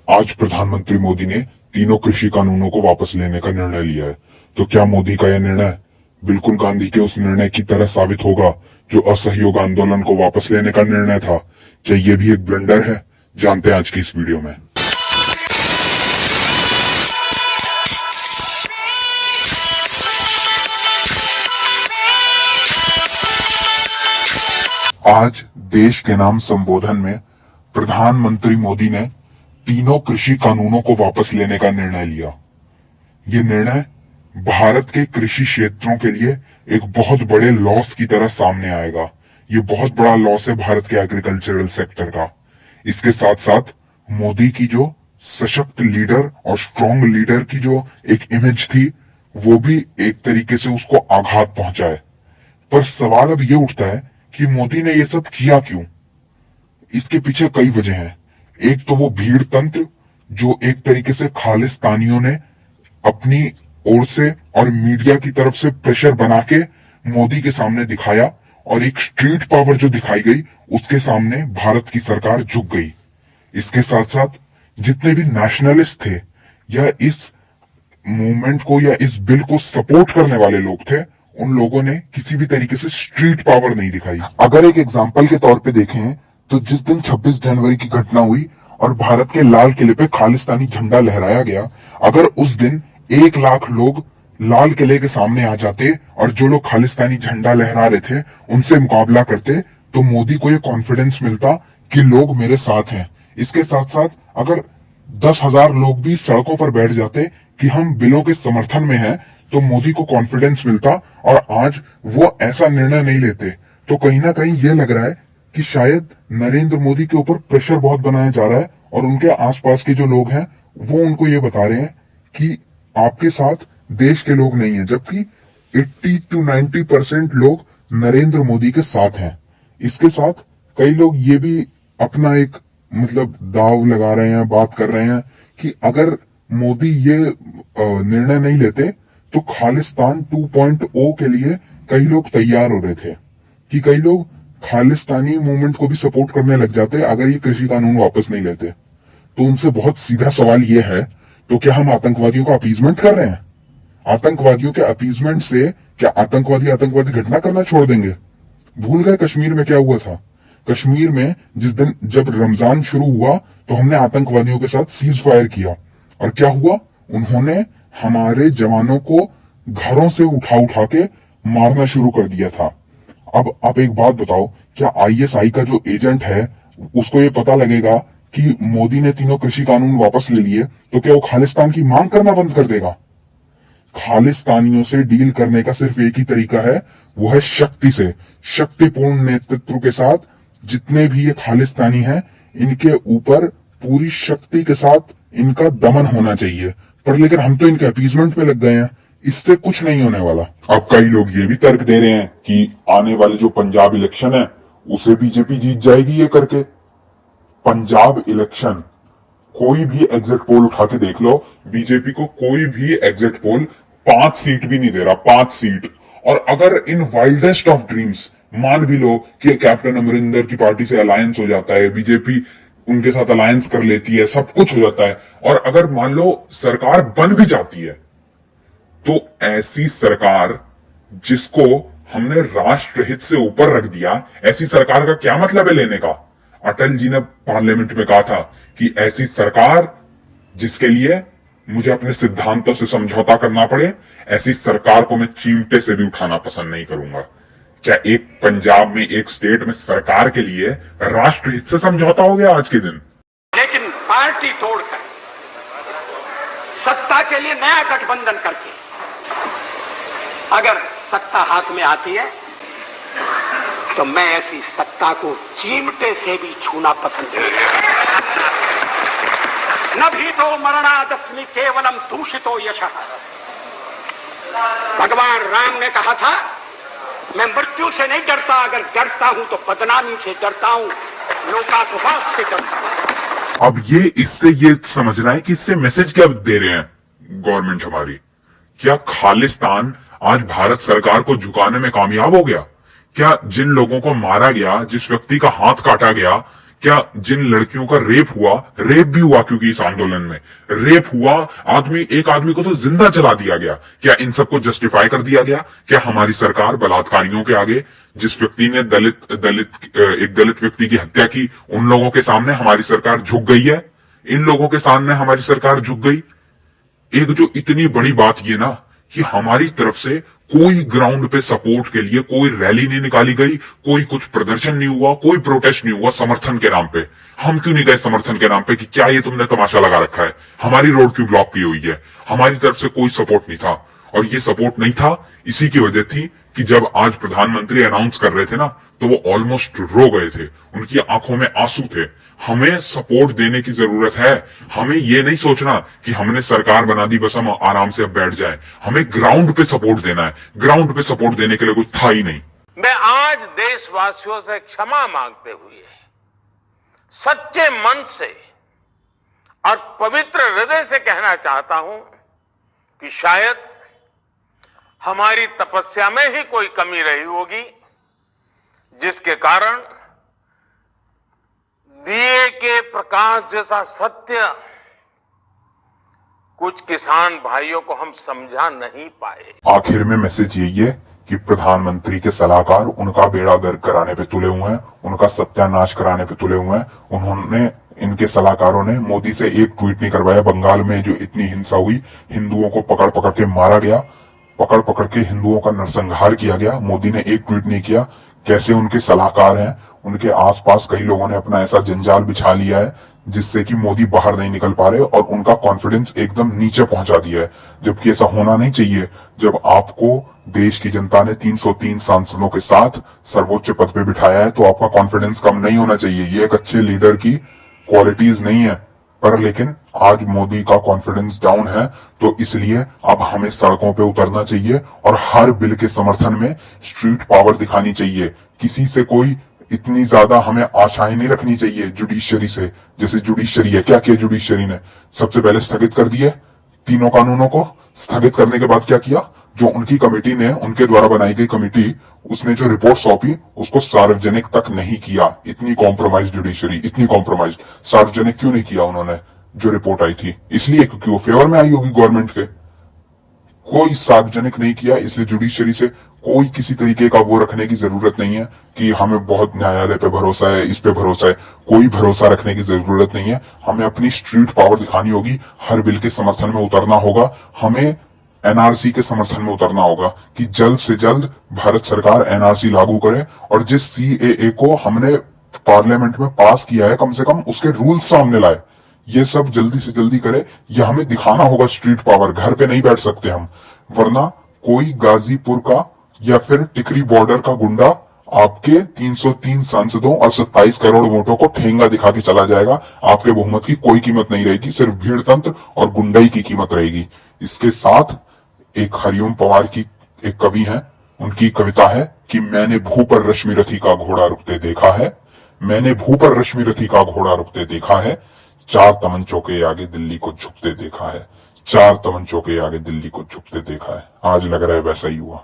आज प्रधानमंत्री मोदी ने तीनों कृषि कानूनों को वापस लेने का निर्णय लिया है। तो क्या मोदी का यह निर्णय बिल्कुल गांधी के उस निर्णय की तरह साबित होगा जो असहयोग आंदोलन को वापस लेने का निर्णय था? क्या यह भी एक ब्लंडर है? जानते हैं आज की इस वीडियो में। आज देश के नाम संबोधन में प्रधानमंत्री मोदी ने तीनों कृषि कानूनों को वापस लेने का निर्णय लिया। ये निर्णय भारत के कृषि क्षेत्रों के लिए एक बहुत बड़े लॉस की तरह सामने आएगा। ये बहुत बड़ा लॉस है भारत के एग्रीकल्चरल सेक्टर का। इसके साथ साथ मोदी की जो सशक्त लीडर और स्ट्रॉन्ग लीडर की जो एक इमेज थी, वो भी एक तरीके से उसको आघात पहुंचाए। पर सवाल अब ये उठता है कि मोदी ने ये सब किया क्यों? इसके पीछे कई वजह हैं। एक तो वो भीड़ तंत्र जो एक तरीके से खालिस्तानियों ने अपनी ओर से और मीडिया की तरफ से प्रेशर बना के मोदी के सामने दिखाया, और एक स्ट्रीट पावर जो दिखाई गई उसके सामने भारत की सरकार झुक गई। इसके साथ साथ जितने भी नेशनलिस्ट थे या इस मूवमेंट को या इस बिल को सपोर्ट करने वाले लोग थे, उन लोगों ने किसी भी तरीके से स्ट्रीट पावर नहीं दिखाई। अगर एक एग्जांपल के तौर पे देखें तो जिस दिन 26 जनवरी की घटना हुई और भारत के लाल किले पे खालिस्तानी झंडा लहराया गया, अगर उस दिन 1 लाख लोग लाल किले के सामने आ जाते और जो लोग खालिस्तानी झंडा लहरा रहे थे उनसे मुकाबला करते, तो मोदी को ये कॉन्फिडेंस मिलता कि लोग मेरे साथ हैं। इसके साथ साथ अगर 10,000 लोग भी सड़कों पर बैठ जाते कि हम बिलों के समर्थन में हैं, तो मोदी को कॉन्फिडेंस मिलता और आज वो ऐसा निर्णय नहीं लेते। तो कहीं ना कहीं ये लग रहा है कि शायद नरेंद्र मोदी के ऊपर प्रेशर बहुत बनाया जा रहा है और उनके आसपास के जो लोग हैं वो उनको ये बता रहे हैं कि आपके साथ देश के लोग नहीं हैं, जबकि 80 to 90% लोग नरेंद्र मोदी के साथ हैं। इसके साथ कई लोग ये भी अपना एक दाव लगा रहे हैं, बात कर रहे हैं कि अगर मोदी ये निर्णय नहीं लेते तो खालिस्तान 2.0 के लिए कई लोग तैयार हो रहे थे कि कई लोग खालिस्तानी मूवमेंट को भी सपोर्ट करने लग जाते अगर ये कृषि कानून वापस नहीं लेते। तो उनसे बहुत सीधा सवाल ये है, तो क्या हम आतंकवादियों का अपीजमेंट कर रहे हैं? आतंकवादियों के अपीजमेंट से क्या आतंकवादी घटना करना छोड़ देंगे? भूल गए कश्मीर में क्या हुआ था? कश्मीर में जिस दिन जब रमजान शुरू हुआ तो हमने आतंकवादियों के साथ सीज फायर किया, और क्या हुआ? उन्होंने हमारे जवानों को घरों से उठा के मारना शुरू कर दिया था। अब आप एक बात बताओ, क्या आईएसआई का जो एजेंट है उसको ये पता लगेगा कि मोदी ने तीनों कृषि कानून वापस ले लिए, तो क्या वो खालिस्तान की मांग करना बंद कर देगा? खालिस्तानियों से डील करने का सिर्फ एक ही तरीका है, वो है शक्ति से, शक्तिपूर्ण नेतृत्व के साथ। जितने भी ये खालिस्तानी हैं, इनके ऊपर पूरी शक्ति के साथ इनका दमन होना चाहिए। पर लेकिन हम तो इनके अपीजमेंट में लग गए हैं, इससे कुछ नहीं होने वाला। अब कई लोग ये भी तर्क दे रहे हैं कि आने वाले जो पंजाब इलेक्शन है उसे बीजेपी जीत जाएगी ये करके। पंजाब इलेक्शन कोई भी एग्जिट पोल उठा के देख लो, बीजेपी को कोई भी एग्जिट पोल 5 सीट भी नहीं दे रहा, 5 सीट। और अगर इन वाइल्डेस्ट ऑफ ड्रीम्स मान भी लो कि कैप्टन अमरिंदर की पार्टी से अलायंस हो जाता है, बीजेपी उनके साथ अलायंस कर लेती है, सब कुछ हो जाता है, और अगर मान लो सरकार बन भी जाती है, तो ऐसी सरकार जिसको हमने राष्ट्र हित से ऊपर रख दिया, ऐसी सरकार का क्या मतलब है लेने का? अटल जी ने पार्लियामेंट में कहा था कि ऐसी सरकार जिसके लिए मुझे अपने सिद्धांतों से समझौता करना पड़े, ऐसी सरकार को मैं चिमटे से भी उठाना पसंद नहीं करूंगा। क्या एक पंजाब में, एक स्टेट में सरकार के लिए राष्ट्र हित से समझौता हो गया आज के दिन? लेकिन पार्टी तोड़कर सत्ता के लिए नया गठबंधन करके अगर सत्ता हाथ में आती है तो मैं ऐसी सत्ता को चिमटे से भी छूना पसंद नहीं करता। न भी तो मरणादस्मि केवलम दूषितो यशः। भगवान राम ने कहा था, मैं मृत्यु से नहीं डरता, अगर डरता हूं तो बदनामी से डरता हूं, लोकापवाद से डरता हूं। अब ये इससे ये समझना है कि इससे मैसेज क्या दे रहे हैं गवर्नमेंट हमारी? क्या खालिस्तान आज भारत सरकार को झुकाने में कामयाब हो गया? क्या जिन लोगों को मारा गया, जिस व्यक्ति का हाथ काटा गया, क्या जिन लड़कियों का रेप भी हुआ क्योंकि इस आंदोलन में रेप हुआ, एक आदमी को तो जिंदा जला दिया गया, क्या इन सबको जस्टिफाई कर दिया गया? क्या हमारी सरकार बलात्कारियों के आगे, जिस व्यक्ति ने एक दलित व्यक्ति की हत्या की, उन लोगों के सामने हमारी सरकार झुक गई है? इन लोगों के सामने हमारी सरकार झुक गई? एक जो इतनी बड़ी बात ये ना कि हमारी तरफ से कोई ग्राउंड पे सपोर्ट के लिए कोई रैली नहीं निकाली गई, कोई कुछ प्रदर्शन नहीं हुआ, कोई प्रोटेस्ट नहीं हुआ समर्थन के नाम पे। हम क्यों नहीं गए समर्थन के नाम पे कि क्या ये तुमने तमाशा लगा रखा है, हमारी रोड क्यों ब्लॉक की हुई है? हमारी तरफ से कोई सपोर्ट नहीं था, और ये सपोर्ट नहीं था इसी की वजह थी कि जब आज प्रधानमंत्री अनाउंस कर रहे थे ना, तो वो ऑलमोस्ट रो गए थे, उनकी आंखों में आंसू थे। हमें सपोर्ट देने की जरूरत है। हमें ये नहीं सोचना कि हमने सरकार बना दी बस हम आराम से अब बैठ जाए। हमें ग्राउंड पे सपोर्ट देना है। ग्राउंड पे सपोर्ट देने के लिए कुछ था ही नहीं। मैं आज देशवासियों से क्षमा मांगते हुए सच्चे मन से और पवित्र हृदय से कहना चाहता हूं कि शायद हमारी तपस्या में ही कोई कमी रही होगी, जिसके कारण दिए के प्रकाश जैसा सत्य कुछ किसान भाइयों को हम समझा नहीं पाए। आखिर में मैसेज यही है कि प्रधानमंत्री के सलाहकार उनका बेड़ा गर्क कराने पे तुले हुए हैं, उनका सत्यानाश कराने पे तुले हुए हैं। इनके सलाहकारों ने मोदी से एक ट्वीट नहीं करवाया। बंगाल में जो इतनी हिंसा हुई, हिंदुओं को पकड़ पकड़ के मारा गया, पकड़ पकड़ के हिंदुओं का नरसंहार किया गया, मोदी ने एक ट्वीट नहीं किया। कैसे उनके सलाहकार हैं, उनके आसपास कई लोगों ने अपना ऐसा जंजाल बिछा लिया है जिससे कि मोदी बाहर नहीं निकल पा रहे और उनका कॉन्फिडेंस एकदम नीचे पहुंचा दिया है, जबकि ऐसा होना नहीं चाहिए। जब आपको देश की जनता ने 303 सांसदों के साथ सर्वोच्च पद पे बिठाया है तो आपका कॉन्फिडेंस कम नहीं होना चाहिए। ये एक अच्छे लीडर की क्वालिटीज नहीं है। पर लेकिन आज मोदी का कॉन्फिडेंस डाउन है, तो इसलिए अब हमें सड़कों पे उतरना चाहिए और हर बिल के समर्थन में स्ट्रीट पावर दिखानी चाहिए। किसी से कोई इतनी ज्यादा हमें आशाएं नहीं रखनी चाहिए जुडिशरी से। जैसे जुडिशरी है, क्या किया जुडिशरी ने? सबसे पहले स्थगित कर दिए तीनों कानूनों को। स्थगित करने के बाद क्या किया? जो उनकी कमेटी ने, उनके द्वारा बनाई गई कमेटी, उसने जो रिपोर्ट सौंपी उसको सार्वजनिक तक नहीं किया। इतनी कॉम्प्रोमाइज जुडिशरी, इतनी कॉम्प्रोमाइज। सार्वजनिक क्यों नहीं किया उन्होंने जो रिपोर्ट आई थी? इसलिए क्योंकि वो फेवर में आई होगी गवर्नमेंट के। कोई सार्वजनिक नहीं किया, इसलिए जुडिशरी से कोई किसी तरीके का वो रखने की जरूरत नहीं है कि हमें बहुत न्यायालय पे भरोसा है, इस पे भरोसा है। कोई भरोसा रखने की जरूरत नहीं है। हमें अपनी स्ट्रीट पावर दिखानी होगी, हर बिल के समर्थन में उतरना होगा। हमें एनआरसी के समर्थन में उतरना होगा कि जल्द से जल्द भारत सरकार एनआरसी लागू करे और जिस सीएए को हमने पार्लियामेंट में पास किया है कम से कम उसके रूल्स सामने लाए। ये सब जल्दी से जल्दी करे। ये हमें दिखाना होगा स्ट्रीट पावर। घर पे नहीं बैठ सकते हम, वरना कोई गाजीपुर का या फिर टिकरी बॉर्डर का गुंडा आपके 303 सांसदों और 27 करोड़ वोटों को ठेंगा दिखा के चला जाएगा। आपके बहुमत की कोई कीमत नहीं रहेगी, सिर्फ भीड़ तंत्र और गुंडाई की कीमत रहेगी। इसके साथ एक हरिओम पवार की एक कवि है, उनकी कविता है कि मैंने भू पर रश्मि रथी का घोड़ा रुकते देखा है, मैंने भू पर रश्मि रथी का घोड़ा रुकते देखा है, 4 तमंचों के आगे दिल्ली को झुकते देखा है, 4 तमंचों के आगे दिल्ली को झुकते देखा है। आज लग रहा है वैसा ही हुआ।